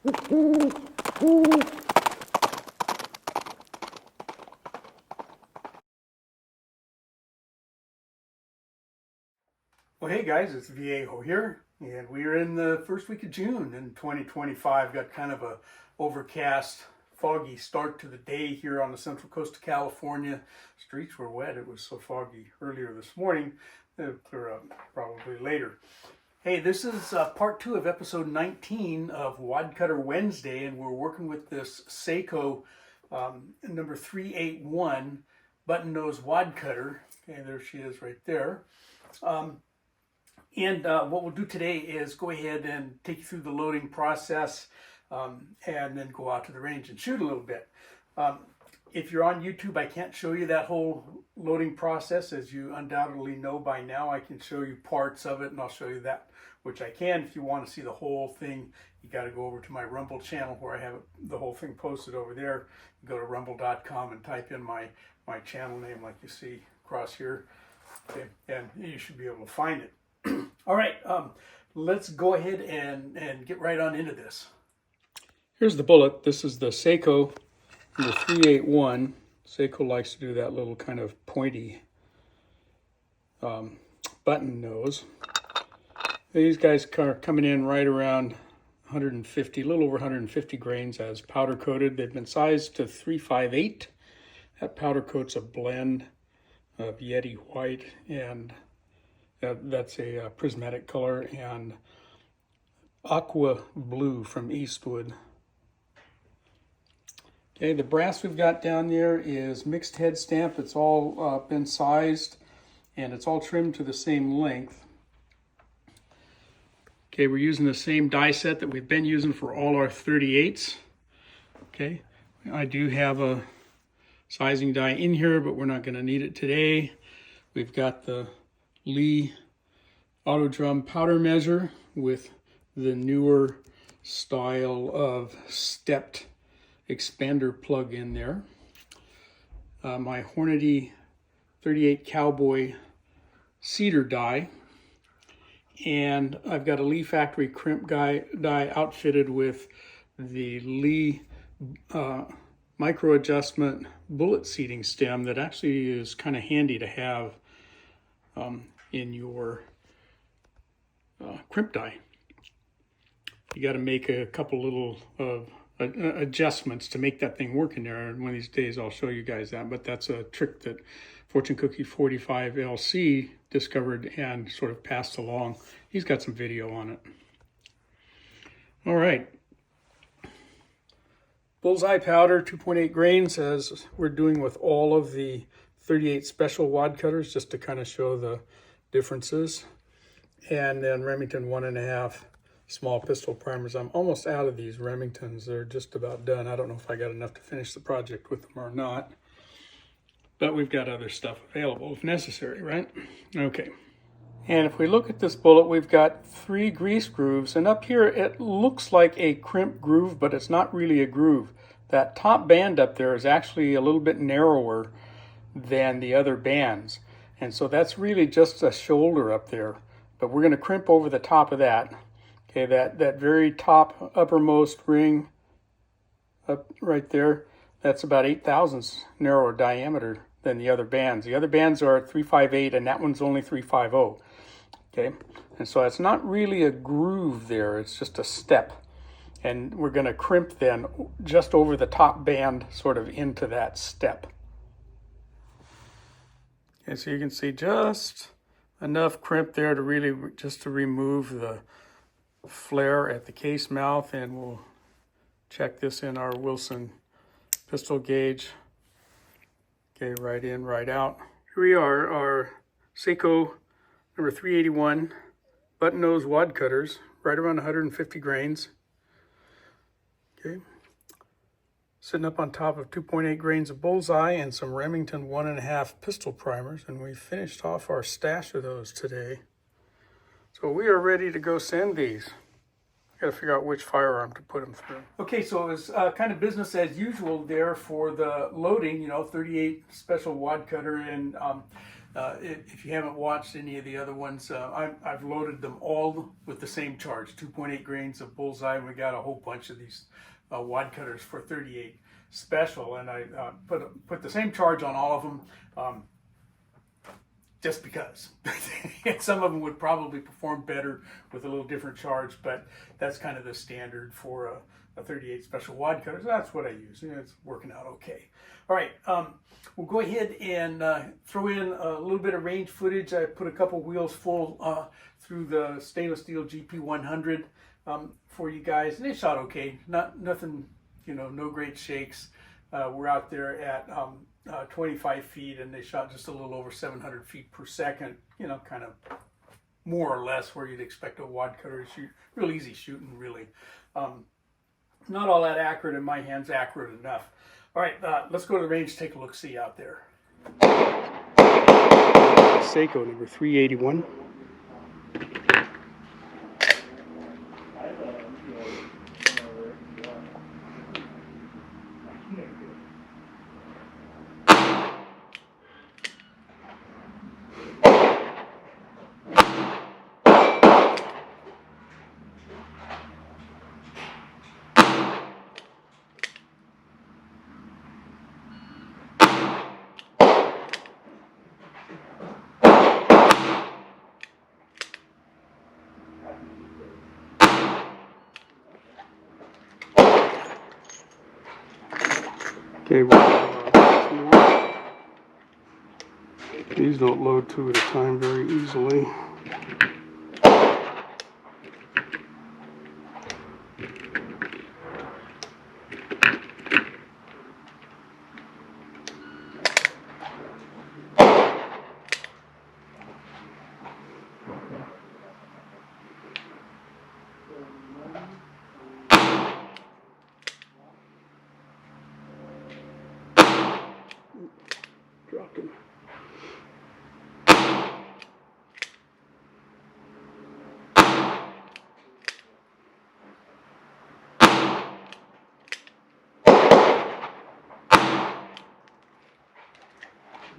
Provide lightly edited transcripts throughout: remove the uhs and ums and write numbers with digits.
Well, hey guys, it's Viejo here, and we are in the first week of June in 2025. Got kind of a overcast, foggy start to the day here on the central coast of California. Streets were wet. It was so foggy earlier this morning. It'll clear up probably later. Hey, this is part 2 of episode 19 of Wadcutter Wednesday, and we're working with this Saeco number 381 button nose wadcutter. Okay, there she is right there. And what we'll do today is go ahead and take you through the loading process and then go out to the range and shoot a little bit. If you're on YouTube, I can't show you that whole loading process. As you undoubtedly know by now, I can show you parts of it, and I'll show you that which I can. If you want to see the whole thing, you got to go over to my Rumble channel where I have the whole thing posted over there. You go to rumble.com and type in my channel name like you see across here, okay, and you should be able to find it. All right, let's go ahead and get right on into this. Here's the bullet. This is the Saeco, the 381. Saeco likes to do that little kind of pointy button nose. These guys are coming in right around 150, a little over 150 grains as powder coated. They've been sized to 358. That powder coat's a blend of Yeti white and that's a prismatic color, and aqua blue from Eastwood. Okay, the brass we've got down there is mixed head stamp. It's all been sized and it's all trimmed to the same length. Okay, we're using the same die set that we've been using for all our 38s. Okay, I do have a sizing die in here, but we're not going to need it today. We've got the Lee auto drum powder measure with the newer style of stepped expander plug in there. My Hornady 38 Cowboy cedar die, and I've got a Lee factory crimp die outfitted with the Lee micro adjustment bullet seating stem that actually is kind of handy to have in your crimp die. You got to make a couple little adjustments to make that thing work in there, and one of these days I'll show you guys that, but that's a trick that Fortune Cookie 45 LC discovered and sort of passed along. He's got some video on it. All right. Bullseye powder, 2.8 grains, as we're doing with all of the 38 special wad cutters, just to kind of show the differences. And then Remington 1.5 small pistol primers. I'm almost out of these Remingtons. They're just about done. I don't know if I got enough to finish the project with them or not. But we've got other stuff available if necessary, right? Okay. And if we look at this bullet, we've got 3 grease grooves. And up here, it looks like a crimp groove, but it's not really a groove. That top band up there is actually a little bit narrower than the other bands. And so that's really just a shoulder up there. But we're going to crimp over the top of that. Okay, that very top uppermost ring up right there, that's about 8 thousandths narrower diameter than the other bands. The other bands are 358 and that one's only 350. Okay, and so it's not really a groove there, it's just a step. And we're going to crimp then just over the top band, sort of into that step. Okay, so you can see just enough crimp there to really just to remove the flare at the case mouth, and we'll check this in our Wilson pistol gauge. Okay, right in, right out. Here we are, our Saeco number 381 button nose wad cutters, right around 150 grains. Okay, sitting up on top of 2.8 grains of bullseye and some Remington 1.5 pistol primers, and we finished off our stash of those today. So we are ready to go send these. Got to figure out which firearm to put them through. Okay, so it was kind of business as usual there for the loading, 38 special wad cutter, and If you haven't watched any of the other ones, I've loaded them all with the same charge, 2.8 grains of bullseye, and we got a whole bunch of these wad cutters for 38 special, and I put the same charge on all of them, just because. Some of them would probably perform better with a little different charge, but that's kind of the standard for a 38 special wad cutter. So that's what I use, and it's working out okay. All right, we'll go ahead and throw in a little bit of range footage. I put a couple wheels full through the stainless steel GP100 for you guys, and they shot okay. Nothing, no great shakes. We're out there at 25 feet, and they shot just a little over 700 feet per second. Kind of more or less where you'd expect a wad cutter to shoot. Real easy shooting, really. Not all that accurate in my hands, accurate enough. All right, let's go to the range, take a look-see out there. Saeco number 381. Okay, these don't load two at a time very easily. Dropped him.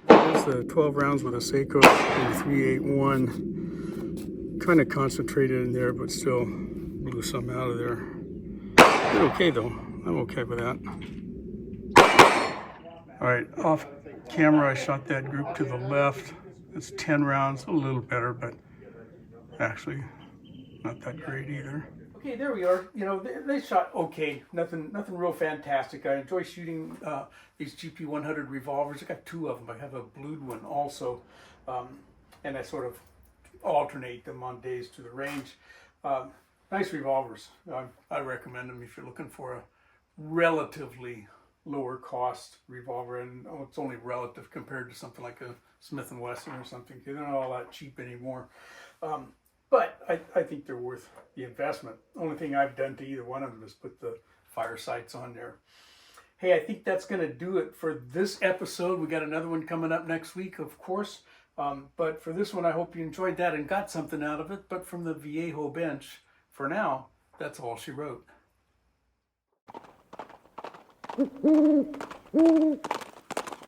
That's the 12 rounds with a Saeco 381. Kind of concentrated in there, but still blew some out of there. Did okay though. I'm okay with that. All right, off camera I shot that group to the left. It's 10 rounds, a little better, but actually not that great either. Okay, there we are. They shot okay. Nothing real fantastic. I enjoy shooting these GP100 revolvers. I got two of them. I have a blued one also, and I sort of alternate them on days to the range. Nice revolvers. I recommend them if you're looking for a relatively lower cost revolver, and it's only relative compared to something like a Smith & Wesson or something. They're not all that cheap anymore. But I think they're worth the investment. Only thing I've done to either one of them is put the fire sights on there. Hey, I think that's going to do it for this episode. We got another one coming up next week, of course. But for this one, I hope you enjoyed that and got something out of it. But from the Viejo bench, for now, that's all she wrote.